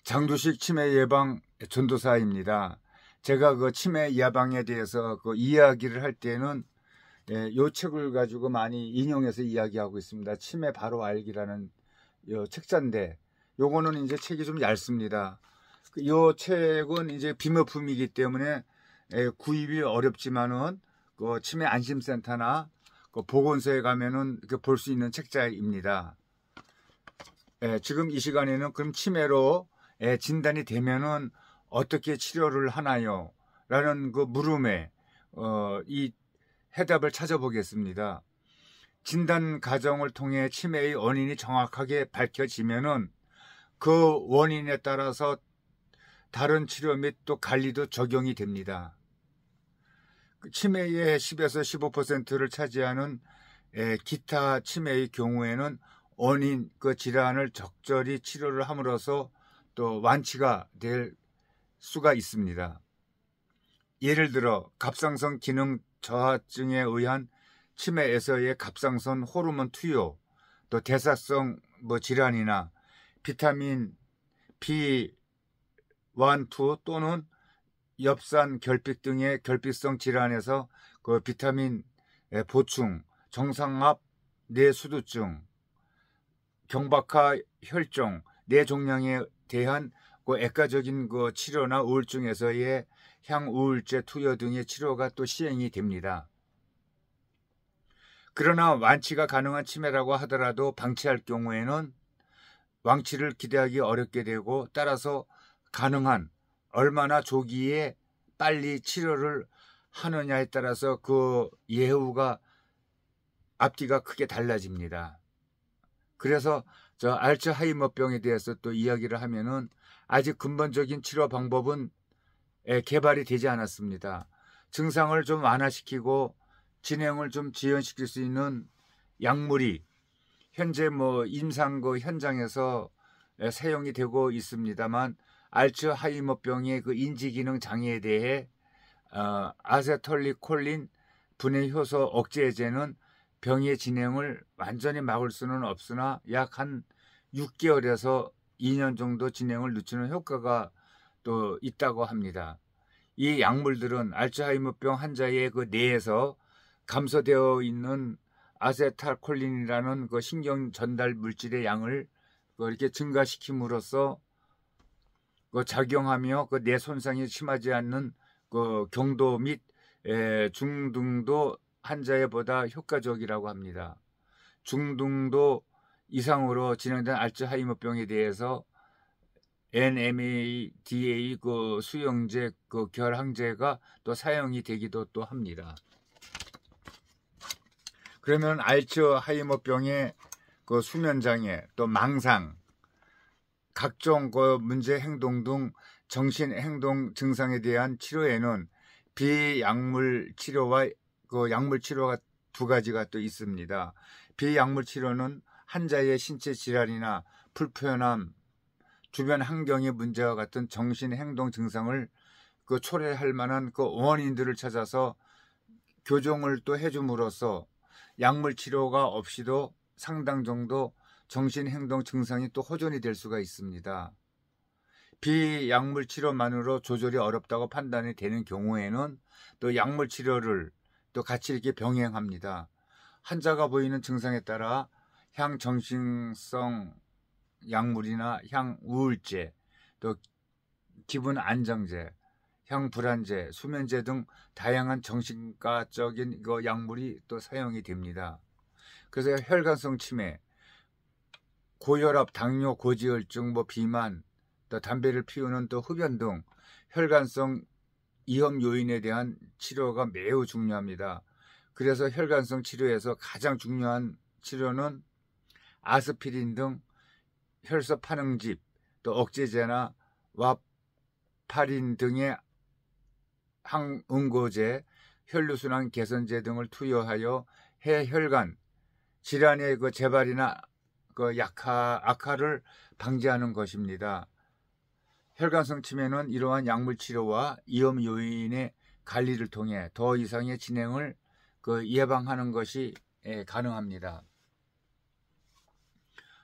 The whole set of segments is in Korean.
장두식 치매 예방 전도사입니다. 제가 그 치매 예방에 대해서 그 이야기를 할 때는 요 책을 가지고 많이 인용해서 이야기하고 있습니다. 치매 바로 알기라는 요 책자인데, 요거는 이제 책이 좀 얇습니다. 요 책은 이제 비매품이기 때문에 구입이 어렵지만은 그 치매 안심센터나 그 보건소에 가면은 볼 수 있는 책자입니다. 지금 이 시간에는 그럼 치매로 진단이 되면은 어떻게 치료를 하나요? 라는 그 물음에 이 해답을 찾아보겠습니다. 진단 과정을 통해 치매의 원인이 정확하게 밝혀지면은 그 원인에 따라서 다른 치료 및 또 관리도 적용이 됩니다. 치매의 10에서 15%를 차지하는 기타 치매의 경우에는 원인 그 질환을 적절히 치료를 함으로써 또 완치가 될 수가 있습니다. 예를 들어 갑상선 기능 저하증에 의한 치매에서의 갑상선 호르몬 투여, 또 대사성 질환이나 비타민 B1, 2 또는 엽산 결핍 등의 결핍성 질환에서 그 비타민 보충, 정상압 뇌수두증, 경박화 혈종, 뇌종양에 대한 그 애과적인 그 치료나 우울증에서의 향우울제 투여 등의 치료가 또 시행이 됩니다. 그러나 완치가 가능한 치매라고 하더라도 방치할 경우에는 완치를 기대하기 어렵게 되고, 따라서 가능한 얼마나 조기에 빨리 치료를 하느냐에 따라서 그 예후가 앞뒤가 크게 달라집니다. 그래서 저 알츠하이머병에 대해서 또 이야기를 하면은 아직 근본적인 치료 방법은 개발이 되지 않았습니다. 증상을 좀 완화시키고 진행을 좀 지연시킬 수 있는 약물이 현재 임상 그 현장에서 사용이 되고 있습니다만, 알츠하이머병의 그 인지기능 장애에 대해 아세톨리콜린 분해 효소 억제제는 병의 진행을 완전히 막을 수는 없으나 약 한 6개월에서 2년 정도 진행을 늦추는 효과가 또 있다고 합니다. 이 약물들은 알츠하이머병 환자의 그 뇌에서 감소되어 있는 아세탈콜린이라는 그 신경 전달 물질의 양을 이렇게 증가시킴으로써 그 작용하며 그 뇌 손상이 심하지 않는 그 경도 및 중등도 환자에 보다 효과적이라고 합니다. 중등도 이상으로 진행된 알츠하이머병에 대해서 NMDA 그 수용제 그 결항제가 또 사용이 되기도 또 합니다. 그러면 알츠하이머병의 그 수면장애, 또 망상, 각종 그 문제 행동 등 정신 행동 증상에 대한 치료에는 비약물 치료와 그 약물 치료가 두 가지가 또 있습니다. 비약물 치료는 환자의 신체 질환이나 불편함, 주변 환경의 문제와 같은 정신 행동 증상을 그 초래할 만한 그 원인들을 찾아서 교정을 또 해줌으로써 약물 치료가 없이도 상당 정도 정신행동 증상이 또 호전이 될 수가 있습니다. 비약물 치료만으로 조절이 어렵다고 판단이 되는 경우에는 또 약물 치료를 또 같이 이렇게 병행합니다. 환자가 보이는 증상에 따라 향정신성 약물이나 향우울제, 또 기분 안정제, 향불안제, 수면제 등 다양한 정신과적인 그 약물이 또 사용이 됩니다. 그래서 혈관성 치매, 고혈압, 당뇨, 고지혈증, 비만, 또 담배를 피우는 또 흡연 등 혈관성 위험 요인에 대한 치료가 매우 중요합니다. 그래서 혈관성 치료에서 가장 중요한 치료는 아스피린 등 혈소 파능집, 또 억제제나 와파린 등의 항응고제, 혈류순환 개선제 등을 투여하여 해혈관 질환의 그 재발이나 그 악화를 방지하는 것입니다. 혈관성 치매는 이러한 약물 치료와 위험 요인의 관리를 통해 더 이상의 진행을 그 예방하는 것이 가능합니다.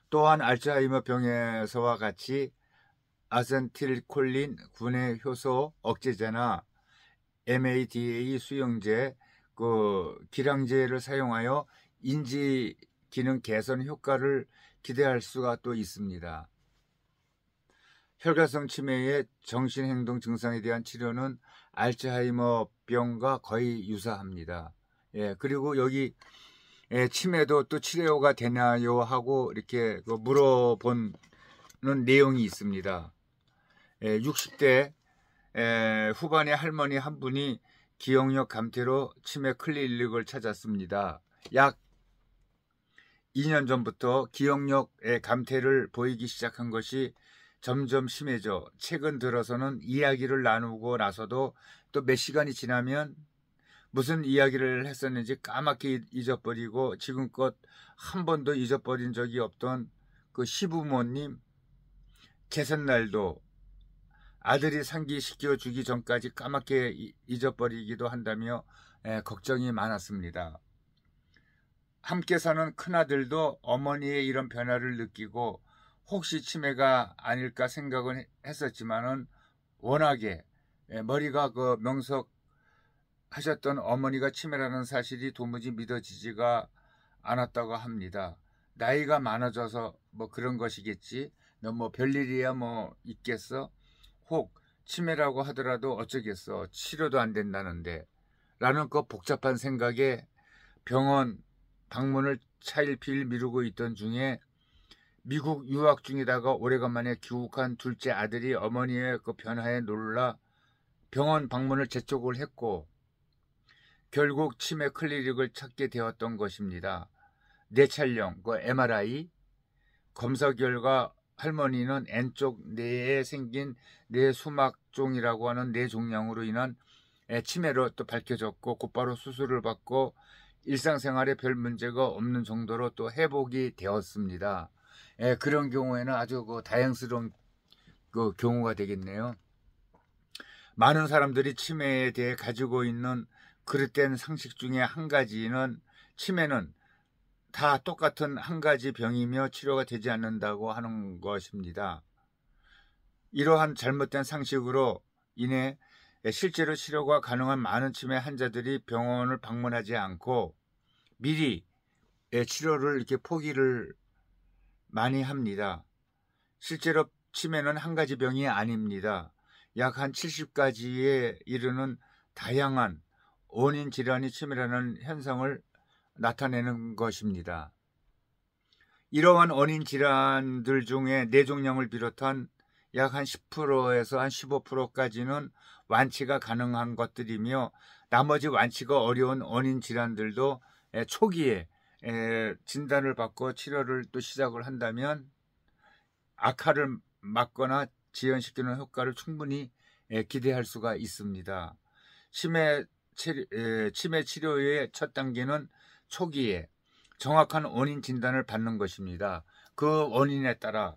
또한 알츠하이머 병에서와 같이 아세틸콜린 분해 효소 억제제나 MADA 수용제, 기량제를 사용하여 인지 기능 개선 효과를 기대할 수가 또 있습니다. 혈관성 치매의 정신행동 증상에 대한 치료는 알츠하이머병과 거의 유사합니다. 그리고 여기 치매도 또 치료가 되나요 하고 이렇게 물어보는 내용이 있습니다. 60대 후반의 할머니 한 분이 기억력 감퇴로 치매 클리닉을 찾았습니다. 약 2년 전부터 기억력의 감퇴를 보이기 시작한 것이 점점 심해져 최근 들어서는 이야기를 나누고 나서도 또 몇 시간이 지나면 무슨 이야기를 했었는지 까맣게 잊어버리고 지금껏 한 번도 잊어버린 적이 없던 그 시부모님 개선날도 아들이 상기시켜주기 전까지 까맣게 잊어버리기도 한다며 걱정이 많았습니다. 함께 사는 큰아들도 어머니의 이런 변화를 느끼고 혹시 치매가 아닐까 생각은 했었지만은 워낙에 머리가 명석하셨던 어머니가 치매라는 사실이 도무지 믿어지지가 않았다고 합니다. 나이가 많아져서 뭐 그런 것이겠지. 너 뭐 별일이야 뭐 있겠어? 혹 치매라고 하더라도 어쩌겠어. 치료도 안 된다는데. 라는 복잡한 생각에 병원 방문을 차일피일 미루고 있던 중에 미국 유학 중이다가 오래간만에 귀국한 둘째 아들이 어머니의 변화에 놀라 병원 방문을 재촉을 했고 결국 치매 클리닉을 찾게 되었던 것입니다. 뇌촬영, MRI, 검사 결과 할머니는 N쪽 뇌에 생긴 뇌수막종이라고 하는 뇌종양으로 인한 치매로 또 밝혀졌고 곧바로 수술을 받고 일상생활에 별 문제가 없는 정도로 또 회복이 되었습니다. 그런 경우에는 아주 다행스러운 경우가 되겠네요. 많은 사람들이 치매에 대해 가지고 있는 그릇된 상식 중에 한 가지는 치매는 다 똑같은 한 가지 병이며 치료가 되지 않는다고 하는 것입니다. 이러한 잘못된 상식으로 인해 실제로 치료가 가능한 많은 치매 환자들이 병원을 방문하지 않고 미리 치료를 이렇게 포기를 많이 합니다. 실제로 치매는 한 가지 병이 아닙니다. 약 한 70가지에 이르는 다양한 원인 질환이 치매라는 현상을 나타내는 것입니다. 이러한 원인 질환들 중에 뇌종양을 비롯한 약 한 10%에서 한 15%까지는 완치가 가능한 것들이며 나머지 완치가 어려운 원인 질환들도 초기에 진단을 받고 치료를 또 시작을 한다면 악화를 막거나 지연시키는 효과를 충분히 기대할 수가 있습니다. 치매 치료의 첫 단계는 초기에 정확한 원인 진단을 받는 것입니다. 그 원인에 따라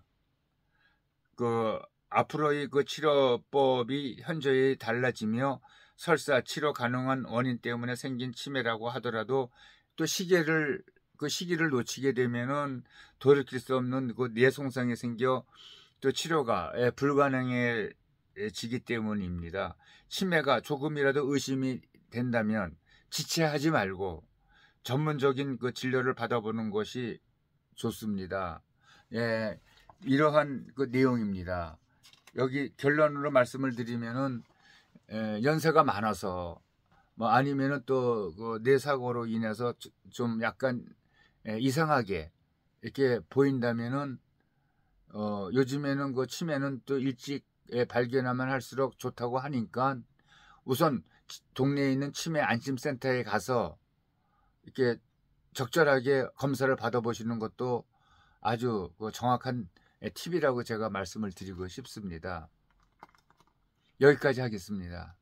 앞으로의 치료법이 현저히 달라지며 설사 치료 가능한 원인 때문에 생긴 치매라고 하더라도 또 시기를 놓치게 되면은 돌이킬 수 없는 뇌손상이 생겨 또 치료가 불가능해지기 때문입니다. 치매가 조금이라도 의심이 된다면 지체하지 말고 전문적인 진료를 받아보는 것이 좋습니다. 이러한 내용입니다. 여기 결론으로 말씀을 드리면은 연세가 많아서 아니면은 또 뇌사고로 인해서 좀 약간 이상하게 이렇게 보인다면은 요즘에는 치매는 또 일찍 발견하면 할수록 좋다고 하니까 우선 동네에 있는 치매 안심센터에 가서 이렇게 적절하게 검사를 받아보시는 것도 아주 정확한 팁이라고 제가 말씀을 드리고 싶습니다. 여기까지 하겠습니다.